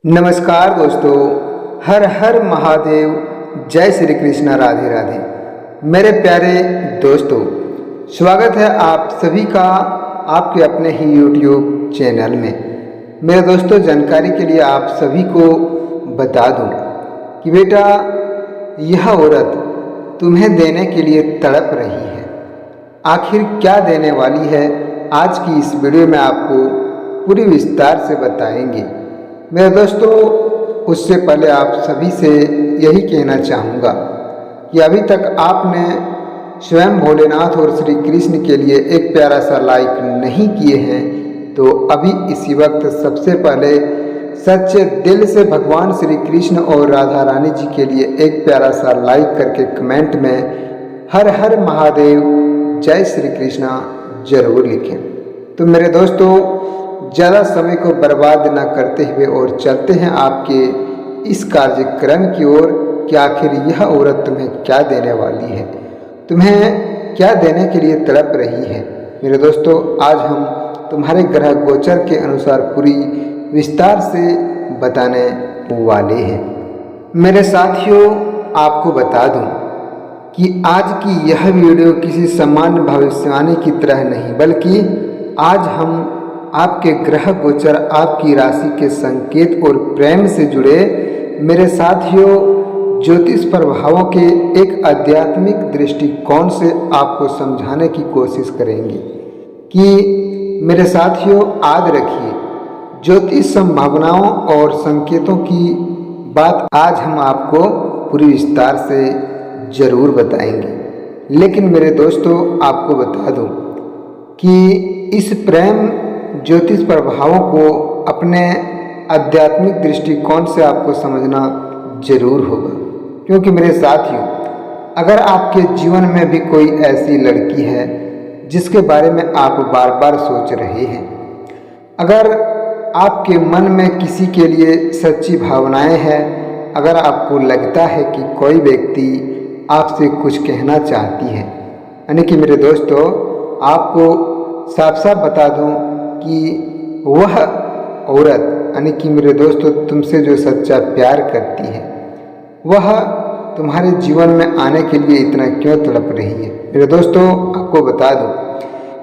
नमस्कार दोस्तों, हर हर महादेव, जय श्री कृष्णा, राधे राधे। मेरे प्यारे दोस्तों, स्वागत है आप सभी का आपके अपने ही YouTube चैनल में। मेरे दोस्तों, जानकारी के लिए आप सभी को बता दूं कि बेटा, यह औरत तुम्हें देने के लिए तड़प रही है। आखिर क्या देने वाली है, आज की इस वीडियो में आपको पूरी विस्तार से बताएंगे। मेरे दोस्तों, उससे पहले आप सभी से यही कहना चाहूँगा कि अभी तक आपने स्वयं भोलेनाथ और श्री कृष्ण के लिए एक प्यारा सा लाइक नहीं किए हैं तो अभी इसी वक्त सबसे पहले सच्चे दिल से भगवान श्री कृष्ण और राधा रानी जी के लिए एक प्यारा सा लाइक करके कमेंट में हर हर महादेव, जय श्री कृष्णा जरूर लिखें। तो मेरे दोस्तों, ज़्यादा समय को बर्बाद न करते हुए और चलते हैं आपके इस कार्यक्रम की ओर कि आखिर यह औरत तुम्हें क्या देने वाली है, तुम्हें क्या देने के लिए तड़प रही है। मेरे दोस्तों, आज हम तुम्हारे ग्रह गोचर के अनुसार पूरी विस्तार से बताने वाले हैं। मेरे साथियों, आपको बता दूं कि आज की यह वीडियो किसी सामान्य भविष्यवाणी की तरह नहीं, बल्कि आज हम आपके ग्रह गोचर, आपकी राशि के संकेत और प्रेम से जुड़े मेरे साथियों ज्योतिष प्रभावों के एक आध्यात्मिक दृष्टिकोण से आपको समझाने की कोशिश करेंगे कि मेरे साथियों, याद रखिए, ज्योतिष संभावनाओं और संकेतों की बात आज हम आपको पूरी विस्तार से जरूर बताएंगे। लेकिन मेरे दोस्तों, आपको बता दूं कि इस प्रेम ज्योतिष प्रभावों को अपने आध्यात्मिक दृष्टिकोण से आपको समझना जरूर होगा, क्योंकि मेरे साथियों, अगर आपके जीवन में भी कोई ऐसी लड़की है जिसके बारे में आप बार बार सोच रहे हैं, अगर आपके मन में किसी के लिए सच्ची भावनाएं हैं, अगर आपको लगता है कि कोई व्यक्ति आपसे कुछ कहना चाहती है, यानी कि मेरे दोस्तों, आपको साफ साफ बता दूं कि वह औरत, यानी कि मेरे दोस्तों, तुमसे जो सच्चा प्यार करती है, वह तुम्हारे जीवन में आने के लिए इतना क्यों तड़प रही है। मेरे दोस्तों, आपको बता दूं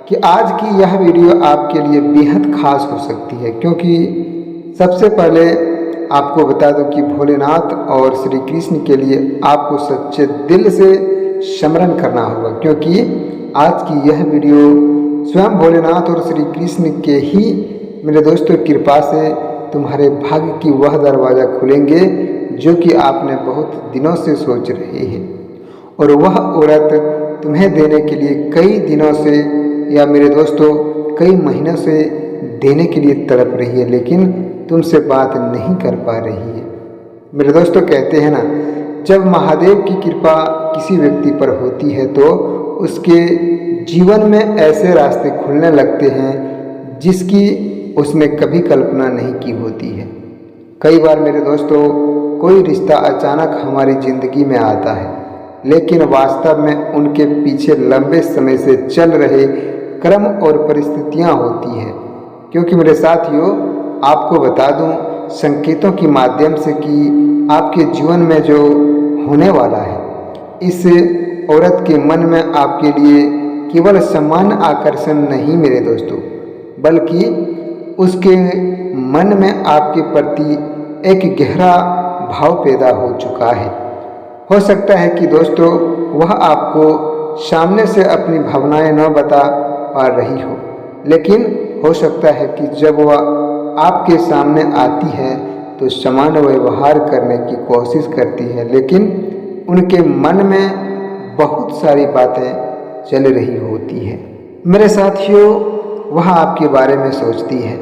कि आज की यह वीडियो आपके लिए बेहद खास हो सकती है, क्योंकि सबसे पहले आपको बता दूं कि भोलेनाथ और श्री कृष्ण के लिए आपको सच्चे दिल से स्मरण करना होगा, क्योंकि आज की यह वीडियो स्वयं भोलेनाथ और श्री कृष्ण के ही मेरे दोस्तों कृपा से तुम्हारे भाग्य की वह दरवाज़ा खुलेंगे जो कि आपने बहुत दिनों से सोच रहे हैं, और वह औरत तुम्हें देने के लिए कई दिनों से या मेरे दोस्तों कई महीनों से देने के लिए तड़प रही है, लेकिन तुमसे बात नहीं कर पा रही है। मेरे दोस्तों, कहते हैं ना, जब महादेव की कृपा किसी व्यक्ति पर होती है तो उसके जीवन में ऐसे रास्ते खुलने लगते हैं जिसकी उसने कभी कल्पना नहीं की होती है। कई बार मेरे दोस्तों, कोई रिश्ता अचानक हमारी ज़िंदगी में आता है, लेकिन वास्तव में उनके पीछे लंबे समय से चल रहे क्रम और परिस्थितियां होती हैं। क्योंकि मेरे साथियों, आपको बता दूं संकेतों के माध्यम से कि आपके जीवन में जो होने वाला है, इस औरत के मन में आपके लिए केवल सामान्य आकर्षण नहीं मेरे दोस्तों, बल्कि उसके मन में आपके प्रति एक गहरा भाव पैदा हो चुका है। हो सकता है कि दोस्तों, वह आपको सामने से अपनी भावनाएं न बता पा रही हो, लेकिन हो सकता है कि जब वह आपके सामने आती है तो सामान्य व्यवहार करने की कोशिश करती है, लेकिन उनके मन में बहुत सारी बातें चल रही होती है। मेरे साथियों, वह आपके बारे में सोचती है,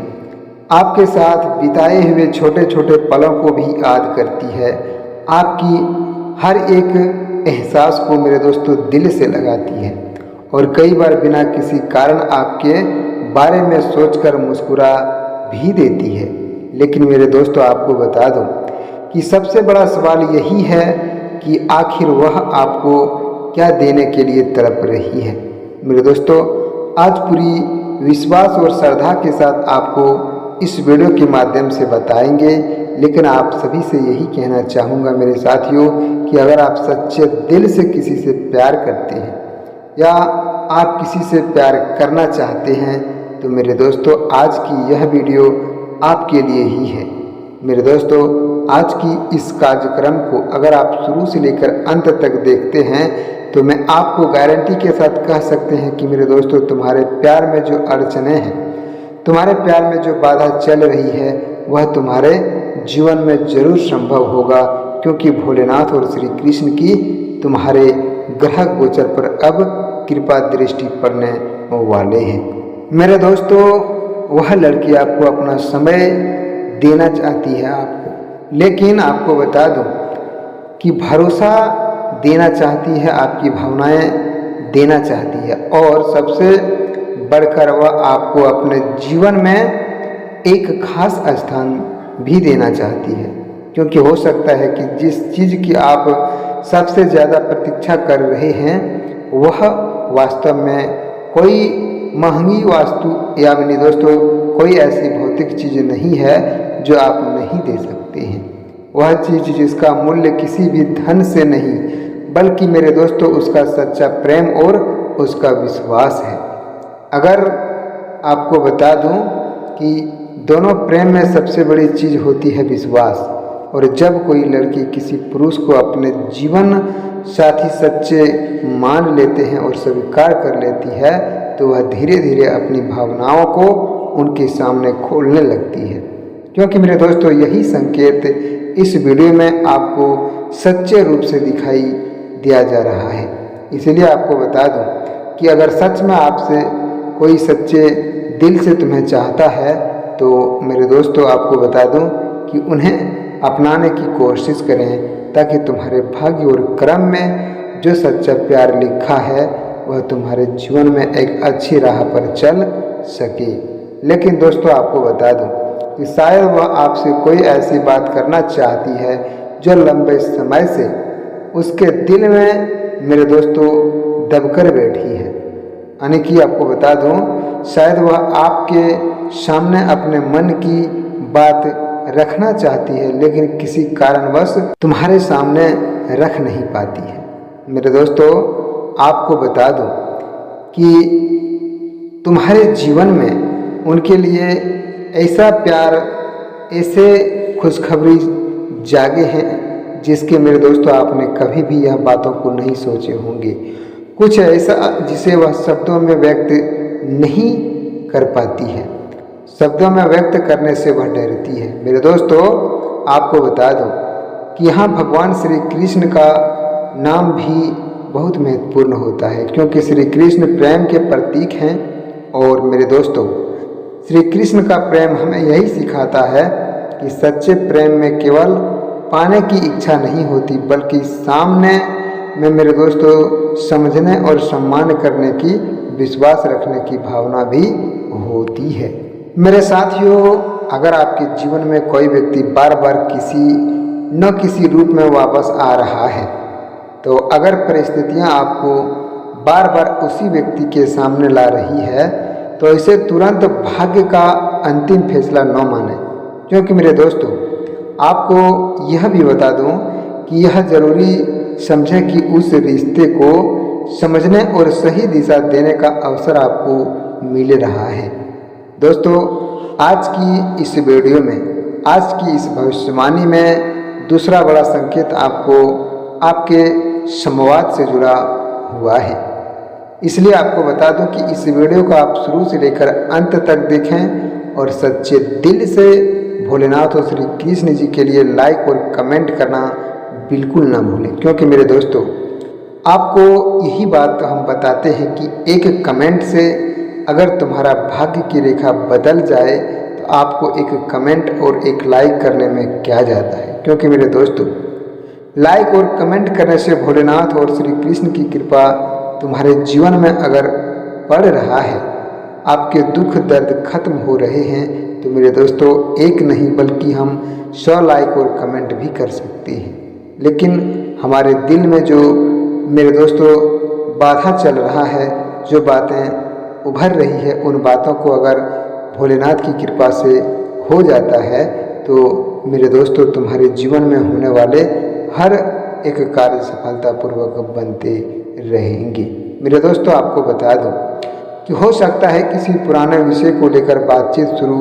आपके साथ बिताए हुए छोटे छोटे पलों को भी याद करती है, आपकी हर एक एहसास को मेरे दोस्तों दिल से लगाती है, और कई बार बिना किसी कारण आपके बारे में सोचकर मुस्कुरा भी देती है। लेकिन मेरे दोस्तों, आपको बता दूं कि सबसे बड़ा सवाल यही है कि आखिर वह आपको क्या देने के लिए तड़प रही है। मेरे दोस्तों, आज पूरी विश्वास और श्रद्धा के साथ आपको इस वीडियो के माध्यम से बताएंगे लेकिन आप सभी से यही कहना चाहूँगा मेरे साथियों कि अगर आप सच्चे दिल से किसी से प्यार करते हैं या आप किसी से प्यार करना चाहते हैं तो मेरे दोस्तों आज की यह वीडियो आपके लिए ही है। मेरे दोस्तों आज की इस कार्यक्रम को अगर आप शुरू से लेकर अंत तक देखते हैं तो मैं आपको गारंटी के साथ कह सकते हैं कि मेरे दोस्तों तुम्हारे प्यार में जो अड़चनें हैं, तुम्हारे प्यार में जो बाधा चल रही है वह तुम्हारे जीवन में जरूर संभव होगा, क्योंकि भोलेनाथ और श्री कृष्ण की तुम्हारे ग्रह गोचर पर अब कृपा दृष्टि पड़ने वाले हैं। मेरे दोस्तों वह लड़की आपको अपना समय देना चाहती है आपको, लेकिन आपको बता दूं कि भरोसा देना चाहती है, आपकी भावनाएं देना चाहती है और सबसे बढ़कर वह आपको अपने जीवन में एक खास स्थान भी देना चाहती है, क्योंकि हो सकता है कि जिस चीज़ की आप सबसे ज़्यादा प्रतीक्षा कर रहे हैं वह वास्तव में कोई महंगी वास्तु या मेरे दोस्तों कोई ऐसी भौतिक चीज़ नहीं है जो आप नहीं दे सकते हैं। वह चीज़ जिसका मूल्य किसी भी धन से नहीं बल्कि मेरे दोस्तों उसका सच्चा प्रेम और उसका विश्वास है। अगर आपको बता दूं कि दोनों प्रेम में सबसे बड़ी चीज़ होती है विश्वास, और जब कोई लड़की किसी पुरुष को अपने जीवन साथी सच्चे मान लेते हैं और स्वीकार कर लेती है तो वह धीरे धीरे अपनी भावनाओं को उनके सामने खोलने लगती है, क्योंकि मेरे दोस्तों यही संकेत इस वीडियो में आपको सच्चे रूप से दिखाई दिया जा रहा है। इसलिए आपको बता दूं कि अगर सच में आपसे कोई सच्चे दिल से तुम्हें चाहता है तो मेरे दोस्तों आपको बता दूं कि उन्हें अपनाने की कोशिश करें, ताकि तुम्हारे भाग्य और कर्म में जो सच्चा प्यार लिखा है वह तुम्हारे जीवन में एक अच्छी राह पर चल सके। लेकिन दोस्तों आपको बता दूं कि शायद वह आपसे कोई ऐसी बात करना चाहती है जो लंबे समय से उसके दिल में मेरे दोस्तों दबकर बैठी है। यानी कि आपको बता दूं शायद वह आपके सामने अपने मन की बात रखना चाहती है, लेकिन किसी कारणवश तुम्हारे सामने रख नहीं पाती है। मेरे दोस्तों आपको बता दूं कि तुम्हारे जीवन में उनके लिए ऐसा प्यार, ऐसे खुशखबरी जागे हैं जिसके मेरे दोस्तों आपने कभी भी यह बातों को नहीं सोचे होंगे। कुछ ऐसा जिसे वह शब्दों में व्यक्त नहीं कर पाती है, शब्दों में व्यक्त करने से वह डरती है। मेरे दोस्तों आपको बता दूं कि यहाँ भगवान श्री कृष्ण का नाम भी बहुत महत्वपूर्ण होता है, क्योंकि श्री कृष्ण प्रेम के प्रतीक हैं। और मेरे दोस्तों श्री कृष्ण का प्रेम हमें यही सिखाता है कि सच्चे प्रेम में केवल पाने की इच्छा नहीं होती, बल्कि सामने में मेरे दोस्तों समझने और सम्मान करने की, विश्वास रखने की भावना भी होती है। मेरे साथियों अगर आपके जीवन में कोई व्यक्ति बार बार किसी न किसी रूप में वापस आ रहा है, तो अगर परिस्थितियां आपको बार बार उसी व्यक्ति के सामने ला रही है तो इसे तुरंत भाग्य का अंतिम फैसला न माने, क्योंकि मेरे दोस्तों आपको यह भी बता दूं कि यह ज़रूरी समझें कि उस रिश्ते को समझने और सही दिशा देने का अवसर आपको मिल रहा है। दोस्तों आज की इस वीडियो में, आज की इस भविष्यवाणी में दूसरा बड़ा संकेत आपको आपके संवाद से जुड़ा हुआ है। इसलिए आपको बता दूं कि इस वीडियो को आप शुरू से लेकर अंत तक देखें और सच्चे दिल से भोलेनाथ और श्री कृष्ण जी के लिए लाइक और कमेंट करना बिल्कुल ना भूलें, क्योंकि मेरे दोस्तों आपको यही बात हम बताते हैं कि एक कमेंट से अगर तुम्हारा भाग्य की रेखा बदल जाए तो आपको एक कमेंट और एक लाइक करने में क्या जाता है, क्योंकि मेरे दोस्तों लाइक और कमेंट करने से भोलेनाथ और श्री कृष्ण की कृपा तुम्हारे जीवन में अगर पड़ रहा है, आपके दुख दर्द खत्म हो रहे हैं, तो मेरे दोस्तों एक नहीं बल्कि हम 100 लाइक और कमेंट भी कर सकते हैं। लेकिन हमारे दिल में जो मेरे दोस्तों बाधा चल रहा है, जो बातें उभर रही है, उन बातों को अगर भोलेनाथ की कृपा से हो जाता है तो मेरे दोस्तों तुम्हारे जीवन में होने वाले हर एक कार्य सफलतापूर्वक बनते रहेंगे। मेरे दोस्तों आपको बता दूं कि हो सकता है किसी पुराने विषय को लेकर बातचीत शुरू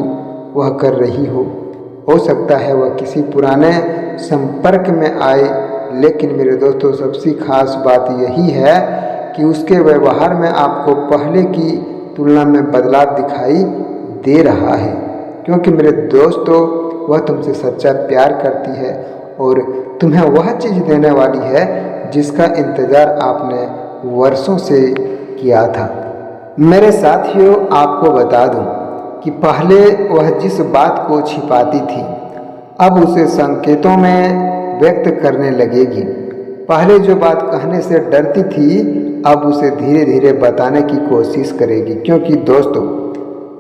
वह कर रही हो सकता है वह किसी पुराने संपर्क में आए, लेकिन मेरे दोस्तों सबसे खास बात यही है कि उसके व्यवहार में आपको पहले की तुलना में बदलाव दिखाई दे रहा है, क्योंकि मेरे दोस्तों वह तुमसे सच्चा प्यार करती है और तुम्हें वह चीज़ देने वाली है जिसका इंतज़ार आपने वर्षों से किया था। मेरे साथियों आपको बता दूं कि पहले वह जिस बात को छिपाती थी अब उसे संकेतों में व्यक्त करने लगेगी। पहले जो बात कहने से डरती थी अब उसे धीरे धीरे बताने की कोशिश करेगी, क्योंकि दोस्तों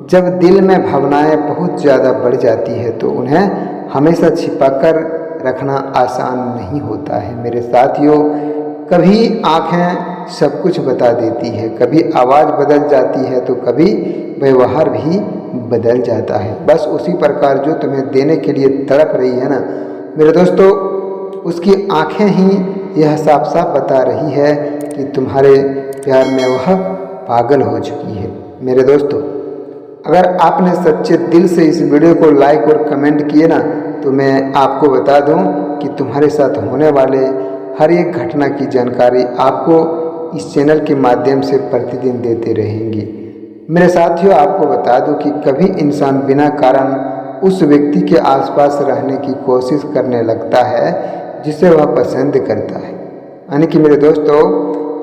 जब दिल में भावनाएं बहुत ज़्यादा बढ़ जाती है तो उन्हें हमेशा छिपाकर रखना आसान नहीं होता है। मेरे साथियों कभी आँखें सब कुछ बता देती है, कभी आवाज़ बदल जाती है तो कभी व्यवहार भी बदल जाता है। बस उसी प्रकार जो तुम्हें देने के लिए तड़प रही है ना मेरे दोस्तों, उसकी आँखें ही यह साफ साफ बता रही है कि तुम्हारे प्यार में वह पागल हो चुकी है। मेरे दोस्तों अगर आपने सच्चे दिल से इस वीडियो को लाइक और कमेंट किए ना तो मैं आपको बता दूं कि तुम्हारे साथ होने वाले हर एक घटना की जानकारी आपको इस चैनल के माध्यम से प्रतिदिन देते रहेंगे। मेरे साथियों आपको बता दूं कि कभी इंसान बिना कारण उस व्यक्ति के आसपास रहने की कोशिश करने लगता है जिसे वह पसंद करता है। यानी कि मेरे दोस्तों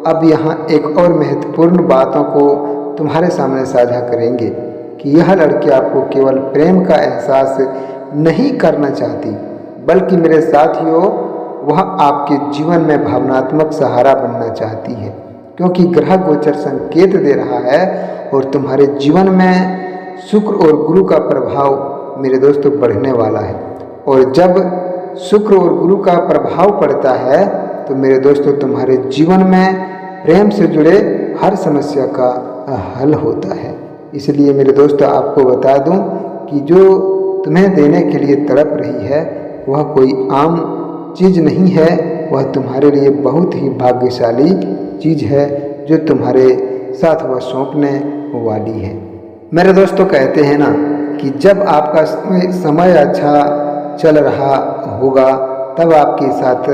अब यहाँ एक और महत्वपूर्ण बातों को तुम्हारे सामने साझा करेंगे कि यह लड़की आपको केवल प्रेम का एहसास नहीं करना चाहती, बल्कि मेरे साथियों वह आपके जीवन में भावनात्मक सहारा बनना चाहती है, क्योंकि ग्रह गोचर संकेत दे रहा है और तुम्हारे जीवन में शुक्र और गुरु का प्रभाव मेरे दोस्तों बढ़ने वाला है। और जब शुक्र और गुरु का प्रभाव पड़ता है तो मेरे दोस्तों तुम्हारे जीवन में प्रेम से जुड़े हर समस्या का हल होता है। इसलिए मेरे दोस्तों आपको बता दूं कि जो तुम्हें देने के लिए तड़प रही है वह कोई आम चीज़ नहीं है, वह तुम्हारे लिए बहुत ही भाग्यशाली चीज़ है जो तुम्हारे साथ वह सौंपने वाली है। मेरे दोस्तों कहते हैं ना कि जब आपका समय अच्छा चल रहा होगा तब आपके साथ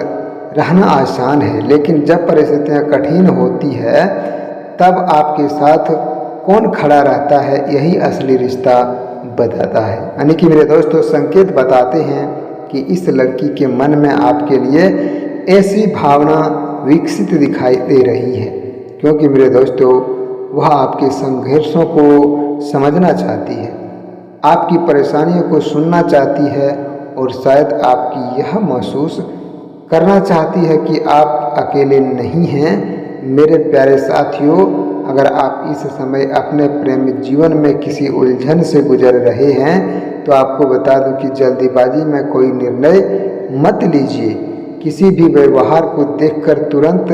रहना आसान है, लेकिन जब परिस्थितियाँ कठिन होती है तब आपके साथ कौन खड़ा रहता है यही असली रिश्ता बताता है। यानी कि मेरे दोस्तों संकेत बताते हैं कि इस लड़की के मन में आपके लिए ऐसी भावना विकसित दिखाई दे रही है, क्योंकि मेरे दोस्तों वह आपके संघर्षों को समझना चाहती है, आपकी परेशानियों को सुनना चाहती है और शायद आपकी यह महसूस करना चाहती है कि आप अकेले नहीं हैं। मेरे प्यारे साथियों अगर आप इस समय अपने प्रेम जीवन में किसी उलझन से गुजर रहे हैं तो आपको बता दूं कि जल्दीबाजी में कोई निर्णय मत लीजिए। किसी भी व्यवहार को देखकर तुरंत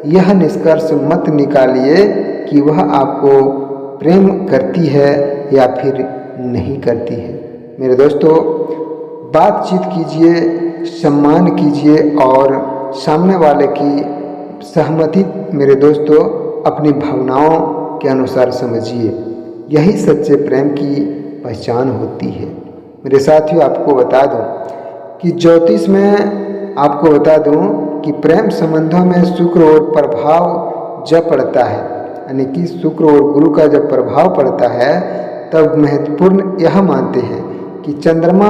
यह निष्कर्ष मत निकालिए कि वह आपको प्रेम करती है या फिर नहीं करती है। मेरे दोस्तों बातचीत कीजिए, सम्मान कीजिए और सामने वाले की सहमति मेरे दोस्तों अपनी भावनाओं के अनुसार समझिए। यही सच्चे प्रेम की पहचान होती है। मेरे साथियों आपको बता दूं कि ज्योतिष में आपको बता दूं कि प्रेम संबंधों में शुक्र और प्रभाव जब पड़ता है, यानी कि शुक्र और गुरु का जब प्रभाव पड़ता है तब महत्वपूर्ण यह मानते हैं कि चंद्रमा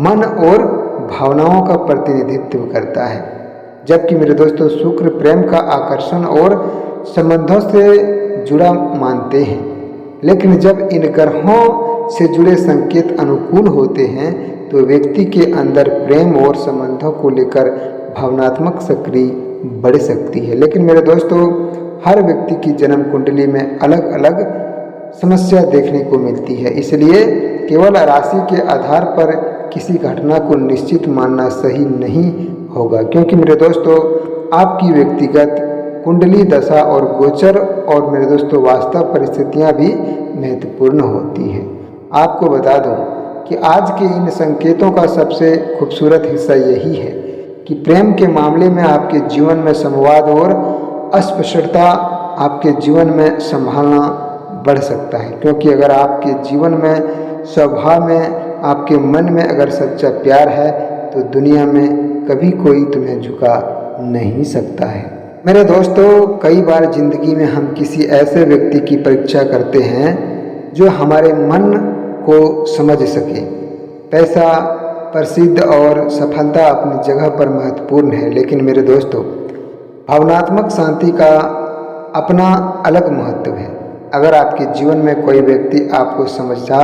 मन और भावनाओं का प्रतिनिधित्व करता है, जबकि मेरे दोस्तों शुक्र प्रेम का आकर्षण और संबंधों से जुड़ा मानते हैं। लेकिन जब इन ग्रहों से जुड़े संकेत अनुकूल होते हैं तो व्यक्ति के अंदर प्रेम और संबंधों को लेकर भावनात्मक सक्रिय बढ़ सकती है। लेकिन मेरे दोस्तों हर व्यक्ति की जन्म कुंडली में अलग अलग समस्या देखने को मिलती है, इसलिए केवल राशि के आधार पर किसी घटना को निश्चित मानना सही नहीं होगा, क्योंकि मेरे दोस्तों आपकी व्यक्तिगत कुंडली दशा और गोचर और मेरे दोस्तों वास्तव परिस्थितियां भी महत्वपूर्ण होती है। आपको बता दूं कि आज के इन संकेतों का सबसे खूबसूरत हिस्सा यही है कि प्रेम के मामले में आपके जीवन में संवाद और अस्पष्टता आपके जीवन में संभालना बढ़ सकता है। क्योंकि अगर आपके जीवन में स्वभाव में आपके मन में अगर सच्चा प्यार है तो दुनिया में कभी कोई तुम्हें झुका नहीं सकता है। मेरे दोस्तों, कई बार जिंदगी में हम किसी ऐसे व्यक्ति की परीक्षा करते हैं जो हमारे मन को समझ सके। पैसा, प्रसिद्ध और सफलता अपनी जगह पर महत्वपूर्ण है, लेकिन मेरे दोस्तों, भावनात्मक शांति का अपना अलग महत्व है। अगर आपके जीवन में कोई व्यक्ति आपको समझा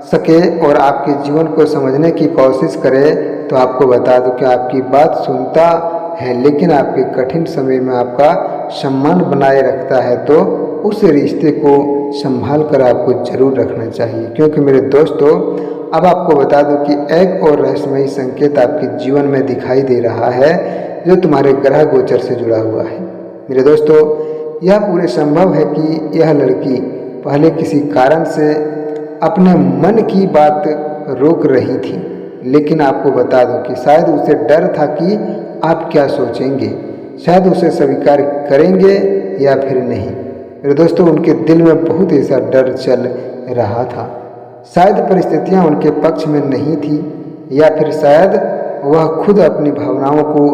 सके और आपके जीवन को समझने की कोशिश करे तो आपको बता दूं कि आपकी बात सुनता है लेकिन आपके कठिन समय में आपका सम्मान बनाए रखता है, तो उस रिश्ते को संभाल कर आपको जरूर रखना चाहिए। क्योंकि मेरे दोस्तों, अब आपको बता दूं कि एक और रहस्यमयी संकेत आपके जीवन में दिखाई दे रहा है जो तुम्हारे ग्रह गोचर से जुड़ा हुआ है। मेरे दोस्तों, यह पूरे संभव है कि यह लड़की पहले किसी कारण से अपने मन की बात रोक रही थी, लेकिन आपको बता दूं कि शायद उसे डर था कि आप क्या सोचेंगे, शायद उसे स्वीकार करेंगे या फिर नहीं। मेरे दोस्तों, उनके दिल में बहुत ऐसा डर चल रहा था। शायद परिस्थितियां उनके पक्ष में नहीं थी या फिर शायद वह खुद अपनी भावनाओं को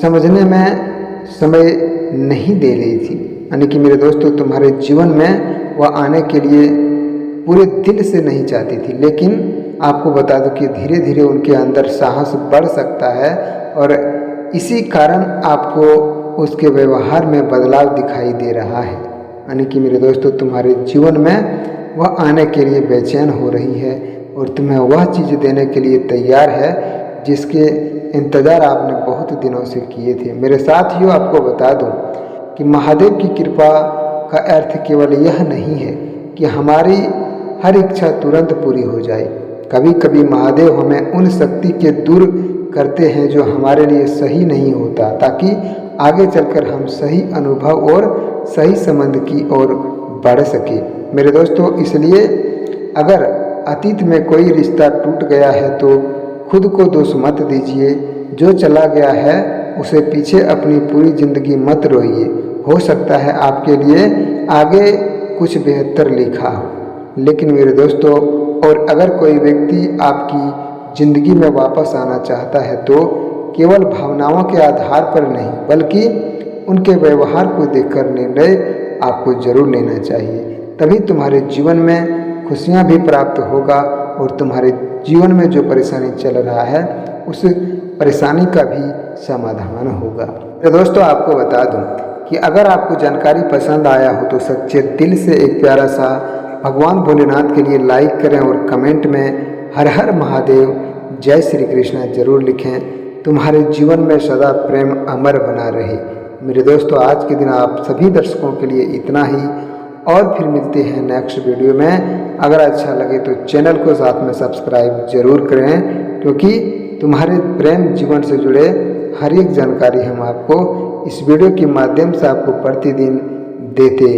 समझने में समय नहीं दे रही थी। यानी कि मेरे दोस्तों, तुम्हारे जीवन में वह आने के लिए पूरे दिल से नहीं चाहती थी, लेकिन आपको बता दूं कि धीरे धीरे उनके अंदर साहस बढ़ सकता है और इसी कारण आपको उसके व्यवहार में बदलाव दिखाई दे रहा है। यानी कि मेरे दोस्तों, तुम्हारे जीवन में वह आने के लिए बेचैन हो रही है और तुम्हें वह चीज़ देने के लिए तैयार है जिसके इंतज़ार आपने बहुत दिनों से किए थे। मेरे साथियों, आपको बता दूं कि महादेव की कृपा का अर्थ केवल यह नहीं है कि हमारी हर इच्छा तुरंत पूरी हो जाए। कभी कभी महादेव हमें उन शक्ति के दूर करते हैं जो हमारे लिए सही नहीं होता, ताकि आगे चलकर हम सही अनुभव और सही संबंध की ओर बढ़ सके। मेरे दोस्तों, इसलिए अगर अतीत में कोई रिश्ता टूट गया है तो खुद को दोष मत दीजिए। जो चला गया है उसे पीछे अपनी पूरी जिंदगी मत रोइए। हो सकता है आपके लिए आगे कुछ बेहतर लिखा हो। लेकिन मेरे दोस्तों, और अगर कोई व्यक्ति आपकी ज़िंदगी में वापस आना चाहता है तो केवल भावनाओं के आधार पर नहीं बल्कि उनके व्यवहार को देखकर निर्णय आपको जरूर लेना चाहिए। तभी तुम्हारे जीवन में खुशियां भी प्राप्त होगा और तुम्हारे जीवन में जो परेशानी चल रहा है उस परेशानी का भी समाधान होगा। तो दोस्तों, आपको बता दूं कि अगर आपको जानकारी पसंद आया हो तो सच्चे दिल से एक प्यारा सा भगवान भोलेनाथ के लिए लाइक करें और कमेंट में हर हर महादेव, जय श्री कृष्ण जरूर लिखें। तुम्हारे जीवन में सदा प्रेम अमर बना रहे। मेरे दोस्तों, आज के दिन आप सभी दर्शकों के लिए इतना ही, और फिर मिलते हैं नेक्स्ट वीडियो में। अगर अच्छा लगे तो चैनल को साथ में सब्सक्राइब जरूर करें, क्योंकि तुम्हारे प्रेम जीवन से जुड़े हर एक जानकारी हम आपको इस वीडियो के माध्यम से आपको प्रतिदिन देते